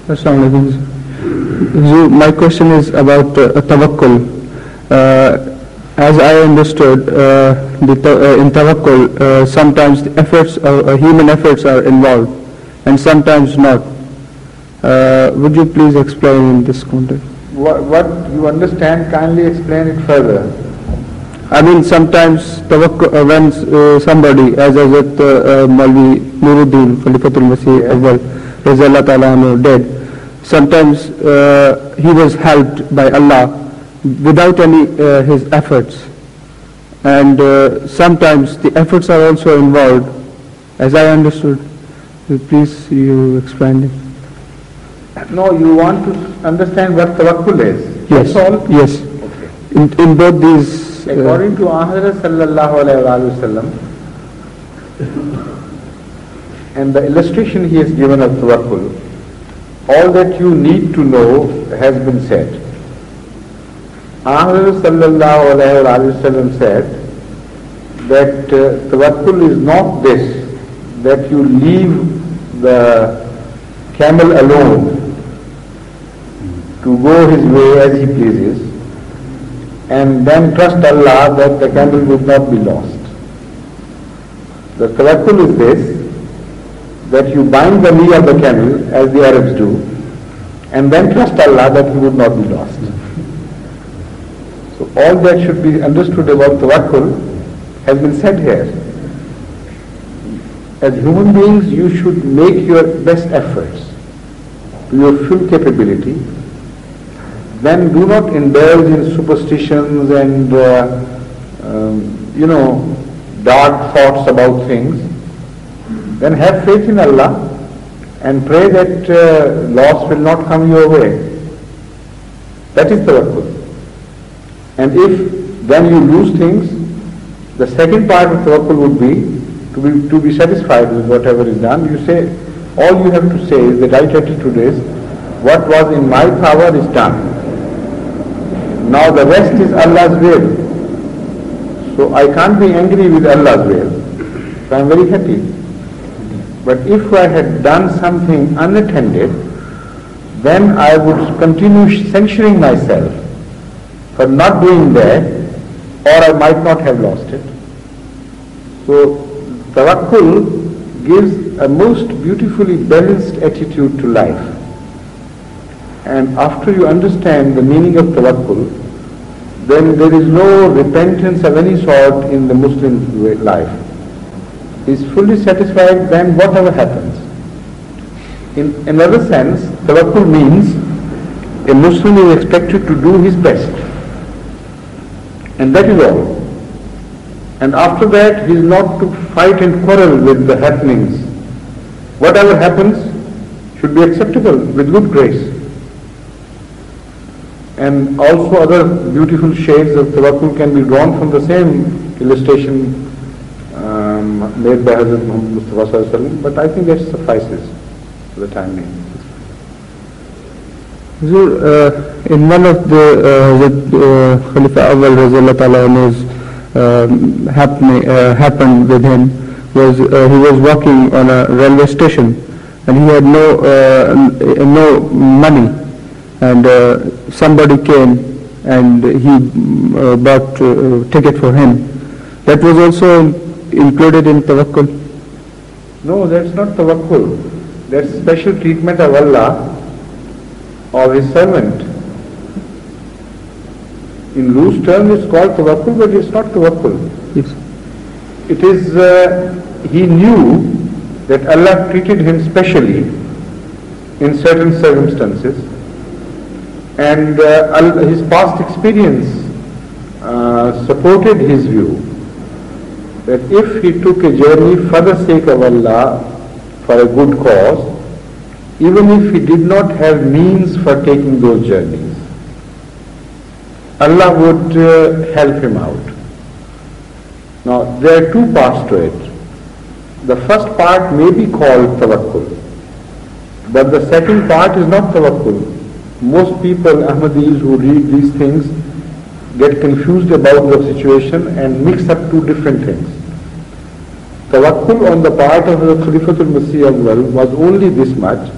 Assalamu alaikum. So my question is about tawakkul. As I understood, in tawakkul, sometimes the efforts, human efforts are involved, and sometimes not. Would you please explain in this context? What you understand, kindly explain it further. I mean, sometimes tawakkul, when somebody, as Hazrat Maulvi Nuruddin, Khalifatul Masih Awwal, Razallah Ta'ala anhu, dead, sometimes he was helped by Allah without any his efforts, and sometimes the efforts are also involved, as I understood. Please you explain it. No, you want to understand what tawakkul is. Yes. That's all? Yes. Okay. In both these. According to Ahmad sallallahu alayhi wa sallam, and the illustration he has given of tawakkul, all that you need to know has been said. Ahmad sallallahu alayhi wa sallam said that tawakkul is not this, that you leave the camel alone to go his way as he pleases, and then trust Allah that the camel would not be lost. The tawakkul is this, that you bind the knee of the camel, as the Arabs do, and then trust Allah that he would not be lost. So all that should be understood about tawakkul has been said here. As human beings, you should make your best efforts to your full capability. Then do not indulge in superstitions and dark thoughts about things. Then have faith in Allah and pray that loss will not come your way. That is tawakkul. And if then you lose things, the second part of tawakkul would be to be satisfied with whatever is done. You say, all you have to say is, the right attitude is, what was in my power is done. Now the rest is Allah's will. So I can't be angry with Allah's will. So I am very happy. But if I had done something unattended, then I would continue censuring myself for not doing that, or I might not have lost it. So tawakkul gives a most beautifully balanced attitude to life. And after you understand the meaning of tawakkul, then there is no repentance of any sort in the Muslim life. He is fully satisfied then whatever happens. In another sense, tawakkul means a Muslim is expected to do his best. And that is all. And after that, he is not to fight and quarrel with the happenings. Whatever happens should be acceptable with good grace. And also other beautiful shades of tawakkul can be drawn from the same illustration made by Hazrat Muhammad Mustafa Sallallahu Alaihi Wasallam, but I think that suffices for the time being. Huzur, in one of the Khalifa Awwal Razallah Ta'ala anhu's happened with him was he was walking on a railway station and he had no money, and somebody came and he bought a ticket for him. That was also included in tawakkul? No, that's not tawakkul. That's special treatment of Allah or His servant. In loose terms it's called tawakkul, but it's not tawakkul. Yes. It is, he knew that Allah treated him specially in certain circumstances, and his past experience supported his view that if he took a journey for the sake of Allah, for a good cause, even if he did not have means for taking those journeys, Allah would help him out. Now, there are two parts to it. The first part may be called tawakkul, but the second part is not tawakkul. Most people, Ahmadis, who read these things get confused about the situation and mix up two different things. Tawakkul on the part of the Khalifatul Masih Awwal was only this much,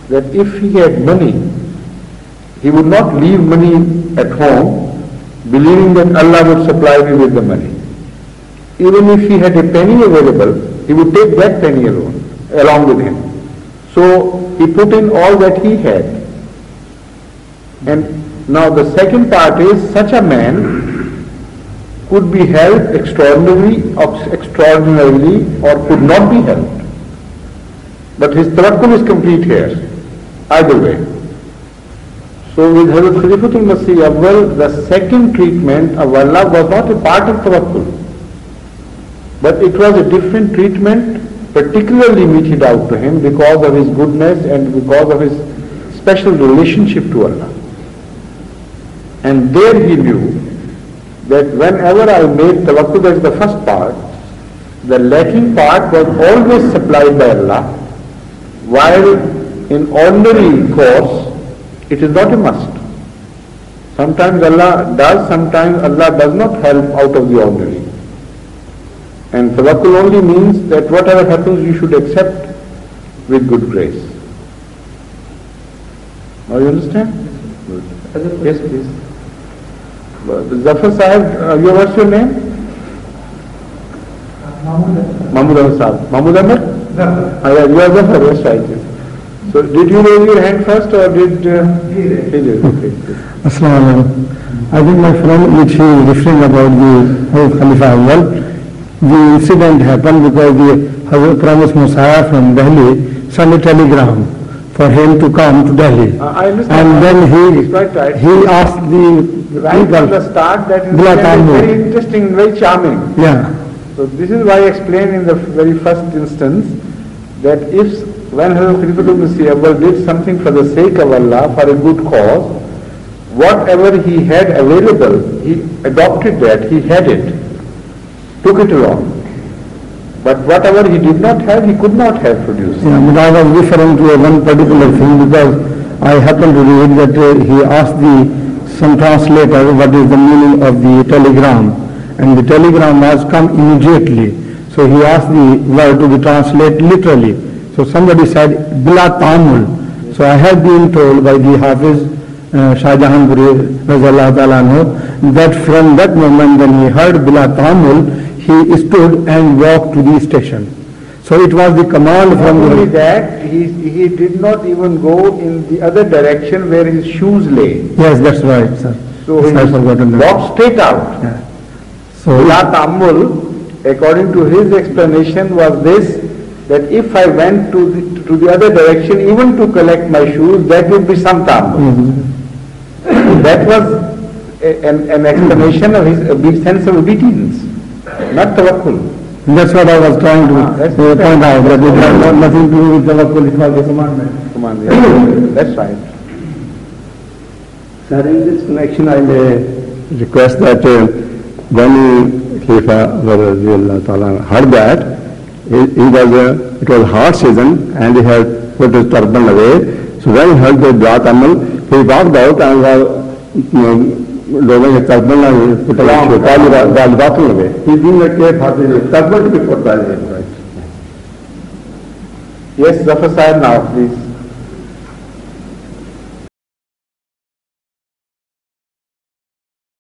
that if he had money, he would not leave money at home believing that Allah would supply me with the money. Even if he had a penny available, he would take that penny along with him. So he put in all that he had. And now the second part is, such a man could be helped extraordinarily or could not be helped. But his tawakkul is complete here, either way. So with Hazrat Khalifatul Masih Awwal, the second treatment of Allah was not a part of tawakkul, but it was a different treatment particularly meted out to him because of his goodness and because of his special relationship to Allah. And there he knew that whenever I made tawakkul, that is the first part, the lacking part was always supplied by Allah, while in ordinary course it is not a must. Sometimes Allah does, sometimes Allah does not help out of the ordinary. And tawakkul only means that whatever happens you should accept with good grace. Now you understand? Yes, please. Zafar Sahib, what's your name? Mahmood Ahmed Sahib. Mahmood Ahmed? Yeah, you are Zafar, yes, right. Yes. So did you raise your hand first or did he did? Okay. Assalamu alaikum. I think my friend, which he is referring about the Khalifa Awwal, the incident happened because the Hazrat promised Musa from Delhi sent a telegram for him to come to Delhi. I understand. And then he asked the right from the start, that is very interesting, very charming. Yeah. So this is why I explained in the very first instance that when Hazrat Khalifatul Masih Awwal did something for the sake of Allah, for a good cause, whatever he had available, he adopted that, he had it, took it along. But whatever he did not have, he could not have produced. Yeah, but I was referring to one particular thing because I happened to read that he asked some translator what is the meaning of the telegram, and the telegram was come immediately. So he asked the word to be translated literally. So somebody said bila ta'amul. So I have been told by the Hafiz Shah Jahanpuri Razallahu Ta'ala anhu that from that moment when he heard bila ta'amul, he stood and walked to the station. So it was the command from only that, he did not even go in the other direction where his shoes lay. Yes, that's right, sir. So he walked straight out. Yeah. So bila ta'amul, according to his explanation, was this, that if I went to the other direction, even to collect my shoes, that would be some ta'amul. That was an explanation of his sense of obedience, not tawakkul. That's what I was trying to point out, that it had nothing to do with tawakkul, it was a commandment. Yeah. That's right. Sir, in this connection I may request that when Khalifa heard that, it was hot season and he had put his turban away. So when he heard the Dua Ta'amul, he walked out and was loading his turban and put away. He's being a care for the turban to be put by him, right? Yes, Zafar Sahib now, please.